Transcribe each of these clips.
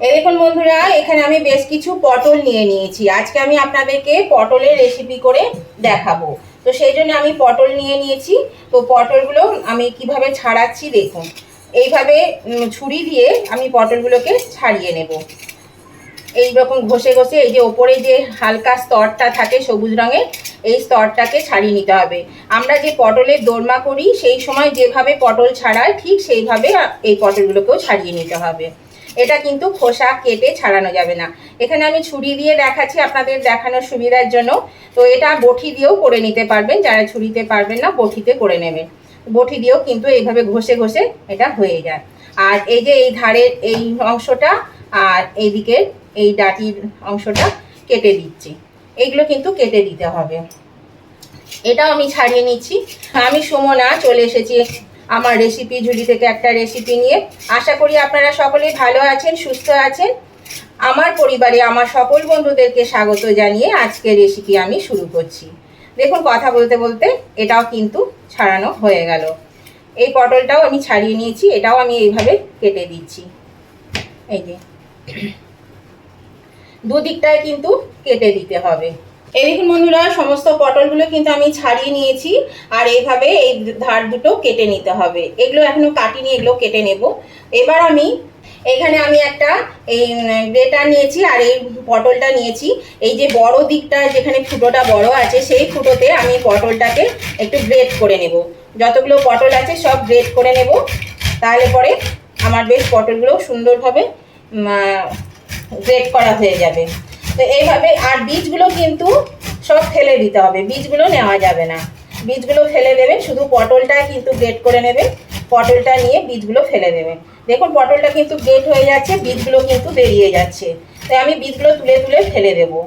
এই দেখুন বন্ধুরা, এখানে আমি বেশ কিছু পটল নিয়ে নিয়েছি। আজকে আমি আপনাদেরকে পটলের রেসিপি করে দেখাবো। তো সেই জন্য আমি পটল নিয়ে নিয়েছি। তো পটলগুলো আমি কিভাবে ছাড়াচ্ছি দেখুন। এইভাবে ছুরি দিয়ে আমি পটলগুলোকে ছাড়িয়ে নেব। এইরকম ঘষে ঘষে এই যে ওপরে যে হালকা স্তরটা থাকে সবুজ রঙের, এই স্তরটাকে ছাড়িয়ে নিতে হবে। আমরা যে পটলের দোরমা করি সেই সময় যেভাবে পটল ছাড়ায় ঠিক সেইভাবে এই পটলগুলোকেও ছাড়িয়ে নিতে হবে। এটা কিন্তু খোসা কেটে ছাড়ানো যাবে না। এখানে আমি ছুরি দিয়ে দেখাচ্ছি আপনাদের দেখানোর সুবিধার জন্য। তো এটা বটি দিয়েও করে নিতে পারবেন, যারা ছুরিতে পারবেন না বটিতে করে নেবেন। বটি দিয়েও কিন্তু এইভাবে ঘষে ঘষে এটা হয়ে যায়। আর এই যে এই ধারের এই অংশটা আর এইদিকে এই ডাটির অংশটা কেটে দিচ্ছি। এইগুলো কিন্তু কেটে দিতে হবে। এটাও আমি ছাড়িয়ে নিচ্ছি। আমি সুমনা চলে এসেছি আমার রেসিপি ঝুলি থেকে একটা রেসিপি নিয়ে। আশা করি আপনারা সকলেই ভালো আছেন, সুস্থ আছেন। আমার পরিবারে আমার সকল বন্ধুদেরকে স্বাগত জানিয়ে আজকের রেসিপি আমি শুরু করছি। দেখুন, কথা বলতে বলতে এটাও কিন্তু ছাড়ানো হয়ে গেল। এই পটলটাও আমি ছাড়িয়ে নিয়েছি, এটাও আমি এইভাবে কেটে দিচ্ছি। এই যে দুদিকটায় কিন্তু কেটে দিতে হবে। এই দেখুন বন্ধুরা, সমস্ত পটলগুলো কিন্তু আমি ছাড়িয়ে নিয়েছি। আর এইভাবে এই ধার দুটো কেটে নিতে হবে। এগুলো এখনো কাটিনি, এগুলো কেটে নেব। এবার আমি এখানে একটা এই গ্রেটার নিয়েছি আর এই পটলটা নিয়েছি। এই যে বড় দিকটা যেখানে ফুটোটা বড় আছে সেই ফুটোতে আমি পটলটাকে একটু গ্রেট করে নেব। যতগুলো পটল আছে সব গ্রেট করে নেব, তাহলে পরে আমার বেশ পটলগুলো সুন্দরভাবে গ্রেট করা হয়ে যাবে। তো এইভাবে, আর বীজগুলো কিন্তু সব ফেলে দিতে হবে, বীজগুলো নেওয়া যাবে না। বীজগুলো ফেলে দেবেন, শুধু পটলটা কিন্তু গ্রেট করে নেবেন। পটলটা নিয়ে বীজগুলো ফেলে দেবেন। দেখুন পটলটা কিন্তু গ্রেট হয়ে যাচ্ছে, বীজগুলো কিন্তু বেরিয়ে যাচ্ছে। তাই আমি বীজগুলো তুলে তুলে ফেলে দেবো।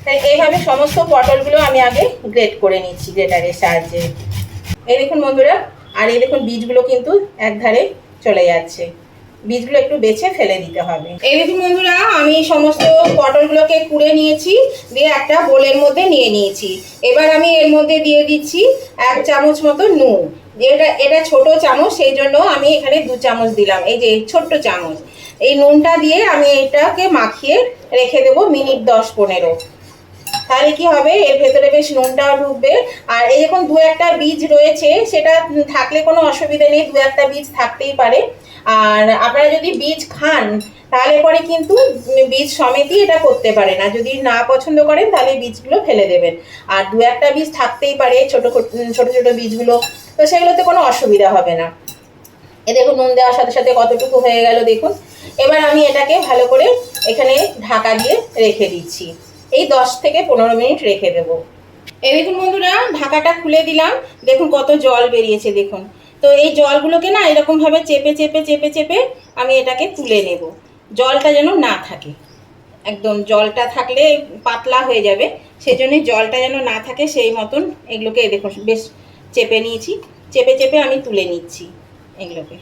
তাই এইভাবে সমস্ত পটলগুলো আমি আগে গ্রেট করে নিচ্ছি গ্রেটারের সাহায্যে। এই দেখুন বন্ধুরা, আর এই দেখুন বীজগুলো কিন্তু একধারে চলে যাচ্ছে। বীজগুলো একটু বেছে ফেলে দিতে হবে। এই দেখুন বন্ধুরা, আমি সমস্ত পটলগুলোকে কুড়ে নিয়েছি, দিয়ে একটা বোলের মধ্যে নিয়ে নিয়েছি। এবার আমি এর মধ্যে দিয়ে দিচ্ছি 1 চামচ মতো নুন। এটা ছোট চামচ, সেই জন্য আমি এখানে 2 চামচ দিলাম। এই যে ছোট্ট চামচ, এই নুনটা দিয়ে আমি এটাকে মাখিয়ে রেখে দেবো মিনিট 10-15। তাহলে কি হবে, এর ভেতরে বেশ নুনটাও ঢুকবে। আর এই যখন 2-1টা বীজ রয়েছে, সেটা থাকলে কোনো অসুবিধা নেই, 2-1টা বীজ থাকতেই পারে। আর আপনারা যদি বীজ খান তাহলে পরে কিন্তু বীজ সমেতই এটা করতে পারে না। যদি না পছন্দ করেন তাহলে বীজগুলো ফেলে দেবেন। আর 2-1টা বীজ থাকতেই পারে, ছোট ছোট ছোট বীজগুলো, তো সেগুলোতে কোনো অসুবিধা হবে না। এ দেখুন নুন দেওয়ার সাথে সাথে কতটুকু হয়ে গেল দেখুন। এবার আমি এটাকে ভালো করে এখানে ঢাকা দিয়ে রেখে দিচ্ছি। এই 10-15 মিনিট রেখে দেবো। এই দেখুন বন্ধুরা, ঢাকাটা খুলে দিলাম। দেখুন কত জল বেরিয়েছে দেখুন। তো এই জলগুলোকে না এরকমভাবে চেপে চেপে চেপে চেপে আমি এটাকে তুলে নেব। জলটা যেন না থাকে, একদম জলটা থাকলে পাতলা হয়ে যাবে। সেই জন্যই জলটা যেন না থাকে সেই মতন এগুলোকে দেখুন বেশ চেপে নিয়েছি। চেপে চেপে আমি তুলে নিচ্ছি এগুলোকে।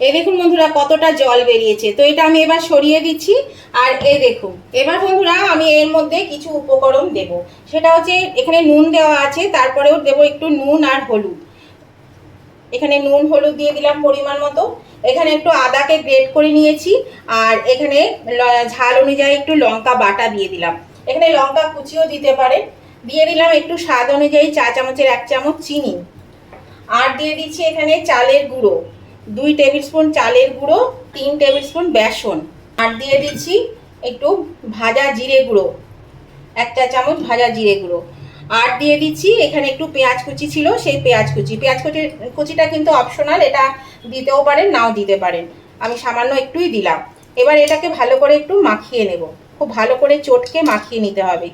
এই দেখুন বন্ধুরা কতটা জল বেরিয়েছে। তো এটা আমি এবার সরিয়ে দিচ্ছি। আর এই দেখুন, এবার বন্ধুরা আমি এর মধ্যে কিছু উপকরণ দেব। সেটা হচ্ছে, এখানে নুন দেওয়া আছে, তারপরেও দেব একটু নুন আর হলুদ। এখানে নুন হলুদ দিয়ে দিলাম পরিমাণ মতো। এখানে একটু আদাকে গ্রেট করে নিয়েছি। আর এখানে ঝাল অনুযায়ী একটু লঙ্কা বাটা দিয়ে দিলাম। এখানে লঙ্কা কুচিও দিতে পারেন। দিয়ে দিলাম একটু স্বাদ অনুযায়ী 4 চামচের 1 চামচ চিনি। আর দিয়ে দিচ্ছি এখানে চালের গুঁড়ো 2 টেবিল স্পুন চালের গুঁড়ো, 3 টেবিল স্পুন বেসন। আর দিয়ে দিচ্ছি একটু ভাজা জিরে গুঁড়ো, 1 চা চামচ ভাজা জিরে গুঁড়ো। আর দিয়ে দিচ্ছি এখানে একটু পেঁয়াজ কুচি ছিল, সেই পেঁয়াজ কুচিটা কিন্তু অপশনাল, এটা দিতেও পারেন নাও দিতে পারেন। আমি সামান্য একটুই দিলাম। এবার এটাকে ভালো করে একটু মাখিয়ে নেব। খুব ভালো করে চটকে মাখিয়ে নিতে হবে।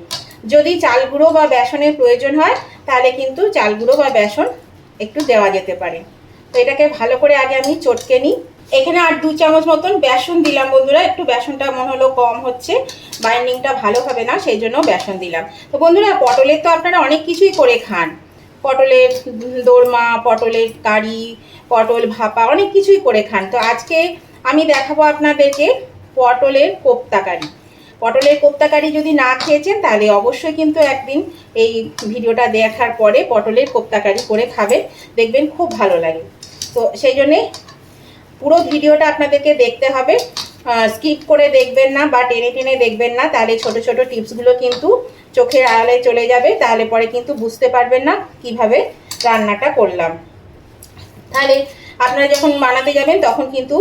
যদি চাল গুঁড়ো বা বেসনের প্রয়োজন হয় তাহলে কিন্তু চাল গুঁড়ো বা বেসন একটু দেওয়া যেতে পারে। তো এটাকে ভালো করে আগে আমি চটকে নিই। এখানে আর 2 চামচ মতন বেসন দিলাম বন্ধুরা। একটু বেসনটা মনে হলো কম হচ্ছে, বাইন্ডিংটা ভালো হবে না, সেই জন্য বেসন দিলাম। তো বন্ধুরা, পটলের তো আপনারা অনেক কিছুই করে খান। পটলের দোরমা, পটলের কারি, পটল ভাপা, অনেক কিছুই করে খান। তো আজকে আমি দেখাবো আপনাদেরকে পটলের কোপ্তা কারি। পটলের কোপ্তা কারি যদি না খেয়েছেন তাহলে অবশ্যই কিন্তু একদিন এই ভিডিওটা দেখার পরে পটলের কোপ্তা কারি করে খাবেন, দেখবেন খুব ভালো লাগে। তো সেই জন্যে পুরো ভিডিওটা আপনাদেরকে দেখতে হবে। স্কিপ করে দেখবেন না বা টেনে টেনে দেখবেন না, তাহলে ছোট ছোট টিপসগুলো কিন্তু চোখের আড়ালে চলে যাবে, তাহলে পরে কিন্তু বুঝতে পারবেন না কিভাবে রান্নাটা করলাম। তাহলে আপনারা যখন বানাতে যাবেন তখন কিন্তু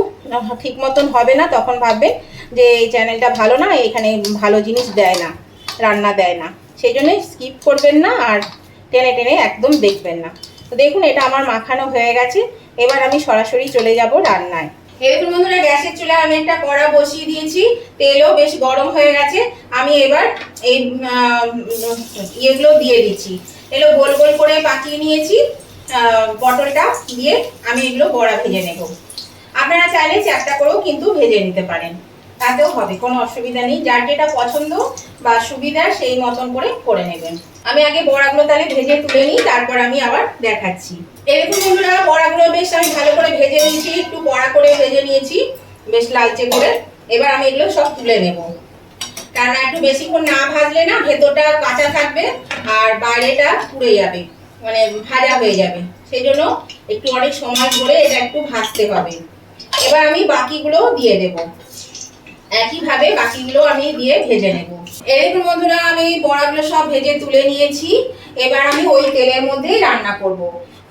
ঠিক মতন হবে না, তখন ভাববেন যে এই চ্যানেলটা ভালো না, এখানে ভালো জিনিস দেয় না, রান্না দেয় না। সেই জন্য স্কিপ করবেন না আর টেনে টেনে একদম দেখবেন না। তো দেখুন এটা আমার মাখানো হয়ে গেছে, এবার আমি সরাসরি চলে যাব রান্নায়। দেখুন বন্ধুরা, গ্যাসের চুলায় আমি একটা কড়া বসিয়ে দিয়েছি, তেলও বেশ গরম হয়ে গেছে। আমি এবার এই ইয়েগুলো দিয়ে দিচ্ছি, এগুলো গোল গোল করে পাকিয়ে নিয়েছি। পটলটা দিয়ে আমি এগুলো বড়া ভেজে নেব। আপনারা চাইলে চ্যাপ্টা করেও কিন্তু ভেজে নিতে পারেন, তাতেও হবে, কোনো অসুবিধা নেই। যার যেটা পছন্দ বা সুবিধা সেই মতন করে নেবেন। আমি আগে বড়াগুলো তাহলে ভেজে তুলে নিই, তারপর আমি আবার দেখাচ্ছি। এরকম বন্ধুরা বড়াগুলো বেশ আমি ভালো করে ভেজে নিয়েছি, একটু বড়া করে ভেজে নিয়েছি বেশ লালচে করে। এবার আমি এগুলো সব তুলে নেব, কারণ একটু বেশিক্ষণ না ভাজলে না ভেতরটা কাঁচা থাকবে আর বাইরেটা পুড়ে যাবে, মানে ভাজা হয়ে যাবে। সেই জন্য একটু অনেক সময় ধরে এটা একটু ভাজতে হবে। এবার আমি বাকিগুলো দিয়ে দেব, একইভাবে বাকিগুলো আমি দিয়ে ভেজে নেব। এরকম বন্ধুরা আমি বড়াগুলো সব ভেজে তুলে নিয়েছি। এবার আমি ওই তেলের মধ্যেই রান্না করব।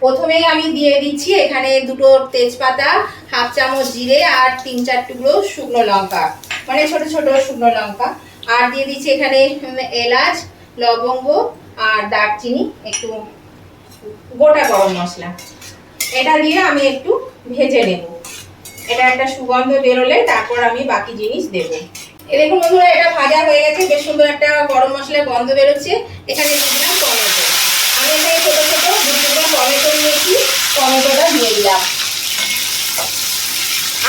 প্রথমেই আমি দিয়ে দিচ্ছি এখানে দুটো তেজপাতা, হাফ চামচ জিরে আর 3-4 টুকরো শুকনো লঙ্কা, মানে ছোট ছোট শুকনো লঙ্কা। আর দিয়ে দিচ্ছি এখানে এলাচ, লবঙ্গ আর দারচিনি, একটু গোটা গরম মশলা। এটা দিয়ে আমি একটু ভেজে নেব, এটা একটা সুগন্ধ বেরোলে তারপর আমি বাকি জিনিস দেব। দেখুন বন্ধুরা এটা ভাজা হয়ে গেছে, বেশ সুন্দর একটা গরম মশলার গন্ধ বেরোচ্ছে। এখানে দিয়ে দিলাম টমেটো, আমি এখানে ছোট ছোট 2 টুকরো টমেটো নিয়েছি, টমেটোটা দিয়ে দিলাম।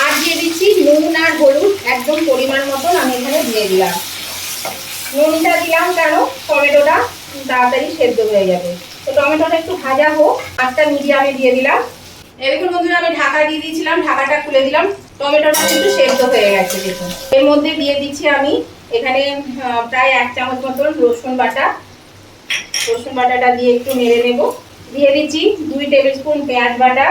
আর দিয়ে দিচ্ছি নুন আর হলুদ একদম পরিমাণ মতন আমি এখানে দিয়ে দিলাম। নুনটা দিলাম কেন, টমেটোটা তাড়াতাড়ি সেদ্ধ হয়ে যাবে। তো টমেটোটা একটু ভাজা হোক, আঁচটা মিডিয়ামে দিয়ে দিলাম। দেখুন বন্ধুরা আমি ঢাকা দিয়ে দিয়েছিলাম, ঢাকাটা খুলে দিলাম, টমেটোটা কিন্তু সেদ্ধ হয়ে গেছে। দেখুন এর মধ্যে দিয়ে দিচ্ছি আমি এখানে প্রায় 1 চামচ মতন রসুন বাটা। রসুন বাটাটা দিয়ে একটু নেড়ে নেব। দিয়ে দিচ্ছি 2 টেবিল স্পুন পেঁয়াজ বাটা।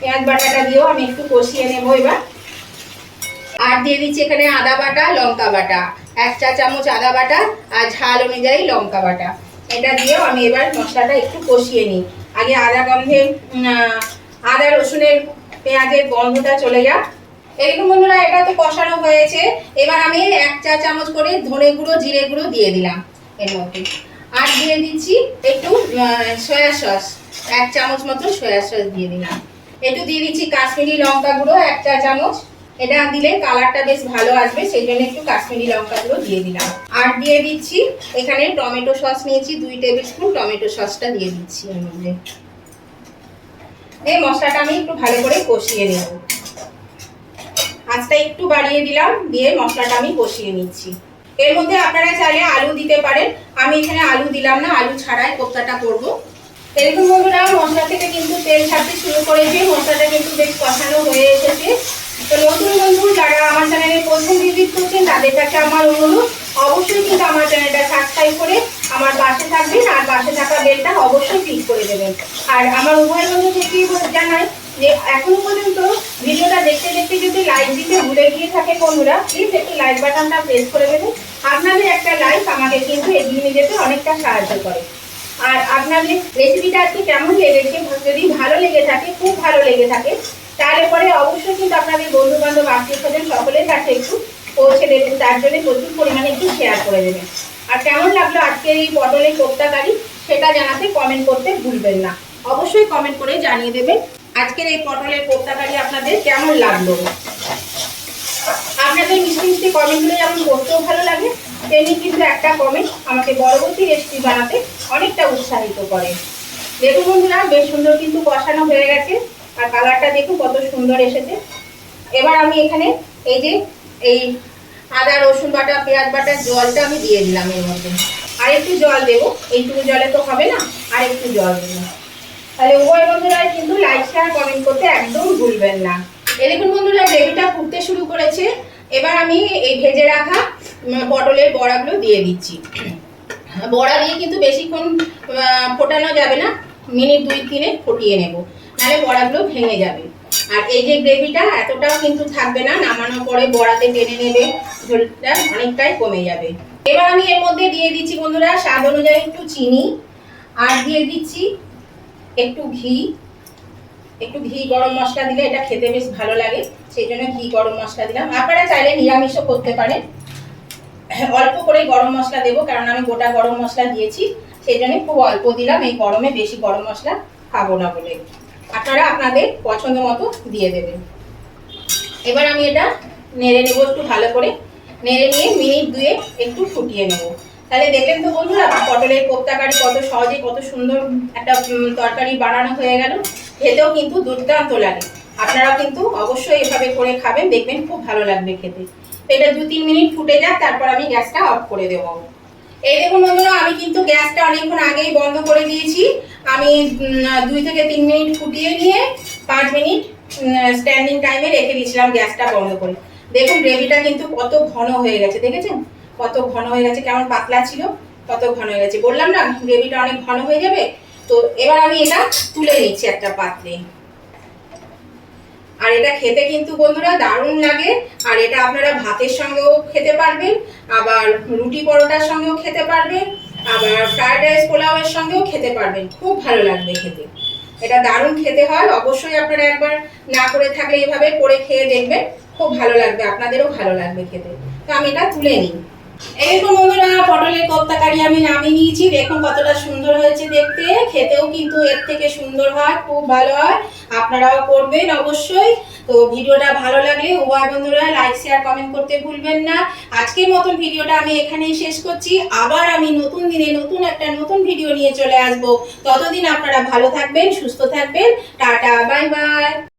পেঁয়াজ বাটাটা দিয়েও আমি একটু কষিয়ে নেব এবার। আর দিয়ে দিচ্ছি এখানে আদা বাটা, লঙ্কা বাটা, 1 চা চামচ আদা বাটা আর ঝাল অনুযায়ী লঙ্কা বাটা। এটা দিয়েও আমি এবার মশলাটা একটু কষিয়ে নিই। আগে আদা রসুনের পেঁয়াজের গন্ধটা চলে যাক। এরকম বন্ধুরা এটা তো কষানো হয়েছে। এবার আমি 1 চা চামচ করে ধনে গুঁড়ো, জিরে গুঁড়ো দিয়ে দিলাম এর মধ্যে। আর দিয়ে দিচ্ছি একটু সয়া সস, 1 চামচ মতো সয়া সস দিয়ে দিলাম। একটু দিয়ে দিচ্ছি কাশ্মীরি লঙ্কা গুঁড়ো 1 চা চামচ, এটা দিলে কালারটা বেশ ভালো আসবে, সেই জন্য একটু কাশ্মীরি লঙ্কা গুঁড়ো দিয়ে দিলাম। আর দিয়ে দিচ্ছি এখানে টমেটো সস নিয়েছি 2 টেবিল স্পুন, টমেটো সসটা দিয়ে দিচ্ছি এর মধ্যে। এই মশলাটা আমি একটু ভালো করে কষিয়ে নেব, আঁচটা একটু বাড়িয়ে দিলাম, দিয়ে মশলাটা আমি কষিয়ে নিচ্ছি। এর মধ্যে আপনারা চাইলে আলু দিতে পারেন, আমি এখানে আলু দিলাম না, আলু ছাড়াই কোপ্তাটা করব। এরকম বন্ধুরা মশলা থেকে কিন্তু তেল ছাড়তে শুরু করেছে, মশলাটা কিন্তু বেশ কষানো হয়ে এসেছে। তো নতুন বন্ধু যারা আমার চ্যানেলে প্রথম ভিজিট করছেন তাদের কাছে আমার অনুরোধ, অবশ্যই কিন্তু আমার চ্যানেলটা সাবস্ক্রাইব করে আমার পাশে থাকবেন আর পাশে থাকা বেলটা অবশ্যই ক্লিক করে দেবেন। আর আমার উভয় বন্ধু থেকেই জানাই যে এখনো পর্যন্ত ভিডিওটা দেখতে দেখতে যদি লাইক দিতে ভুলে গিয়ে থাকে বন্ধুরা, প্লিজ একটু লাইক বাটনটা প্রেস করে দেবেন। আপনাদের একটা লাইক আমাকে কিন্তু এগিয়ে নিয়ে যেতে অনেকটা সাহায্য করে। আর আপনাদের রেসিপিটা আজকে কেমন লেগেছে, যদি ভালো লেগে থাকে, খুব ভালো লেগে থাকে, তাহলে পরে অবশ্যই কিন্তু আপনাদের বন্ধু বান্ধব, আত্মীয় স্বজন সকলের কাছে একটু পৌঁছে দেবেন, তার জন্য প্রচুর পরিমাণে একটু শেয়ার করে দেবেন। আর কেমন লাগলো আজকের এই পটলের কোপ্তা কারি সেটা জানাতে কমেন্ট করতে ভুলবেন না, অবশ্যই কমেন্ট করে জানিয়ে দেবেন আজকের এই পটলের কোপ্তা কারি আপনাদের কেমন লাগলো। আপনাদের মিষ্টি মিষ্টি কমেন্টগুলো যেমন করতেও ভালো লাগে, তেমনি কিন্তু একটা কমেন্ট আমাকে পরবর্তী রেসিপি বানাতে অনেকটা উৎসাহিত করে। দেখুন বন্ধুরা বেশ সুন্দর কিন্তু কষানো হয়ে গেছে, আর কালারটা দেখুন কত সুন্দর এসেছে। এবার আমি এখানে এই আদা রসুন বাটা, পেঁয়াজ বাটার জলটা আমি দিয়ে দিলাম এর মধ্যে। আর একটু জল দেবো, এইটুকু জলে তো হবে না, আর একটু জল দেবো। তাহলে উভয় বন্ধুরা কিন্তু লাইক শেয়ার কমেন্ট করতে একদম ভুলবেন না। দেখুন বন্ধুরা গ্রেভিটা ফুটতে শুরু করেছে। এবার আমি এই ভেজে রাখা পটলের বড়াগুলো দিয়ে দিচ্ছি। বড়া দিয়ে কিন্তু বেশিক্ষণ ফোটানো যাবে না, মিনিট 2-3 ফুটিয়ে নেব, নাহলে বড়াগুলো ভেঙে যাবে। আর এই যে গ্রেভিটা এতটাও কিন্তু থাকবে না, নামানোর পরে বড়াতে টেনে নেবে, ঝোলটা অনেকটাই কমে যাবে। এবার আমি এর মধ্যে দিয়ে দিচ্ছি বন্ধুরা স্বাদ অনুযায়ী একটু চিনি, আর দিয়ে দিচ্ছি একটু ঘি। একটু ঘি গরম মশলা দিলে এটা খেতে বেশ ভালো লাগে, সেই জন্য ঘি গরম মশলা দিলাম। আপনারা চাইলে নিরামিষও করতে পারেন, অল্প করে গরম মশলা দেবো কারণ আমি গোটা গরম মশলা দিয়েছি, সেই জন্য খুব অল্প দিলাম, এই গরমে বেশি গরম মশলা খাবো না বলে। আপনারা আপনাদের পছন্দ মতো দিয়ে দেবেন। এবার আমি এটা নেড়ে নেবো একটু ভালো করে, নেড়ে নিয়ে মিনিট 2 একটু ফুটিয়ে নেব। তাহলে দেখলেন তো বন্ধুরা পটলের কোপ্তা কারি কত সহজে কত সুন্দর একটা তরকারি বানানো হয়ে গেল। খেতেও কিন্তু দুর্দান্ত লাগে। আপনারা কিন্তু অবশ্যই এভাবে করে খাবেন, দেখবেন খুব ভালো লাগবে খেতে। এটা 2-3 মিনিট ফুটে যাক, তারপর আমি গ্যাসটা অফ করে দেবো। এই দেখুন বন্ধুরা আমি কিন্তু গ্যাসটা অনেকক্ষণ আগেই বন্ধ করে দিয়েছি। আমি 2 থেকে 3 মিনিট ফুটিয়ে নিয়ে 5 মিনিট স্ট্যান্ডিং টাইমে রেখে দিয়েছিলাম গ্যাসটা বন্ধ করে। দেখুন গ্রেভিটা কিন্তু কত ঘন হয়ে গেছে, দেখেছেন কত ঘন হয়ে গেছে, কেমন পাতলা ছিল কত ঘন হয়ে গেছে। বললাম না গ্রেভিটা অনেক ঘন হয়ে যাবে। তো এবার আমি এটা তুলে নিচ্ছি একটা পাত্রে। আর এটা খেতে কিন্তু বন্ধুরা দারুণ লাগে। আর এটা আপনারা ভাতের সঙ্গেও খেতে পারবেন, আবার রুটি পরোটার সঙ্গেও খেতে পারবেন, আবার ফ্রাইড রাইস পোলাওয়ের সঙ্গেও খেতে পারবেন, খুব ভালো লাগবে খেতে। এটা দারুণ খেতে হয়, অবশ্যই আপনারা একবার না করে থাকলে এভাবে করে খেয়ে দেখবেন, খুব ভালো লাগবে, আপনাদেরও ভালো লাগবে খেতে। তো আমি এটা তুলে নিই। এই দেখুন বন্ধুরা পটলের কোপ্তা কারি আমি নামিয়ে নিয়েছি, দেখুন কতটা সুন্দর হয়েছে দেখতে, খেতেও কিন্তু এর থেকে সুন্দর হয়, খুব ভালো হয়। আপনারাও করবেন অবশ্যই। তো ভিডিওটা ভালো লাগলে উভয় বন্ধুরা লাইক শেয়ার কমেন্ট করতে ভুলবেন না। আজকের মতন ভিডিওটা আমি এখানেই শেষ করছি। আবার আমি নতুন দিনে নতুন ভিডিও নিয়ে চলে আসব। ততদিন আপনারা ভালো থাকবেন, সুস্থ থাকবেন। Tata, bye bye.